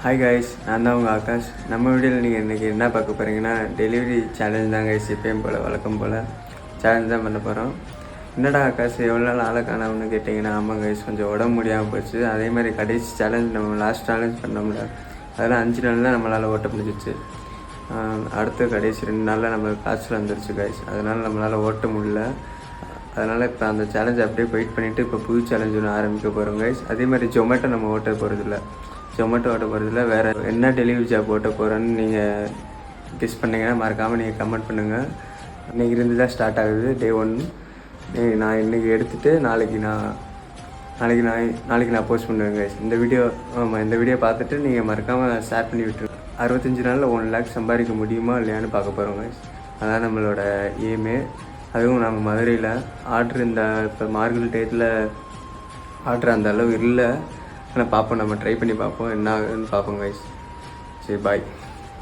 Hi guys, நான் தான் உங்கள் ஆகாஷ். நம்ம வீடியோவில் நீங்கள் இன்றைக்கி என்ன பார்க்க போகிறீங்கன்னா டெலிவரி சேலஞ்ச் தான் கைஸ். எப்பயும் போல் வழக்கம் போல் சேலஞ்ச் தான் பண்ண போகிறோம். என்னடா ஆகாஷ் எவ்வளோ நாள் ஆளை காணாமனு கேட்டிங்கன்னா, ஆமாம் கைஸ், கொஞ்சம் உடம்பு முடியாமல் போச்சு. அதே மாதிரி கடைசி சேலஞ்ச் நம்ம லாஸ்ட் சேலஞ்ச் பண்ணோம்ல, அதெல்லாம் 5 நாள் தான் நம்மளால் ஓட்ட முடிஞ்சிச்சு. அடுத்த கடைசி 2 நாளில் நம்மளுக்கு காய்ச்சல் வந்துருச்சு கைஸ். அதனால் நம்மளால் ஓட்ட முடியல. அதனால் இப்போ அந்த சேலஞ்ச் அப்படியே வெயிட் பண்ணிவிட்டு இப்போ புது சேலஞ்ச் ஒன்று ஆரம்பிக்க போகிறோம் கைஸ். அதே மாதிரி ஜொமேட்டோ நம்ம ஓட்ட போகிறதில்ல, ஜொமேட்டோ ஓட்ட போகிறதில்ல, வேறு என்ன டெலிவரி ஜாப் ஓட்ட போகிறோன்னு நீங்கள் கெஸ் பண்ணிங்கன்னா மறக்காமல் நீங்கள் கமெண்ட் பண்ணுங்கள். இன்றைக்கி இருந்து தான் ஸ்டார்ட் ஆகுது டே 1. நான் இன்றைக்கி எடுத்துகிட்டு நாளைக்கு நான் போஸ்ட் பண்ணுவேன் கைஸ். இந்த வீடியோ பார்த்துட்டு நீங்கள் மறக்காமல் ஷேர் பண்ணி விட்டுருங்க. 65 நாளில் 1 லேக் சம்பாதிக்க முடியுமா இல்லையான்னு பார்க்க போகிறோம் கைஸ். அதான் நம்மளோட எய்மே. அதுவும் நம்ம மதுரையில் ஆர்டர் இப்போ மார்கழி டயத்தில் ஆர்டர் அந்த அளவு இல்லை. ஆனால் பார்ப்போம், நம்ம ட்ரை பண்ணி பார்ப்போம், என்ன ஆகுதுன்னு பார்ப்போம் கைஸ். சரி, பாய்.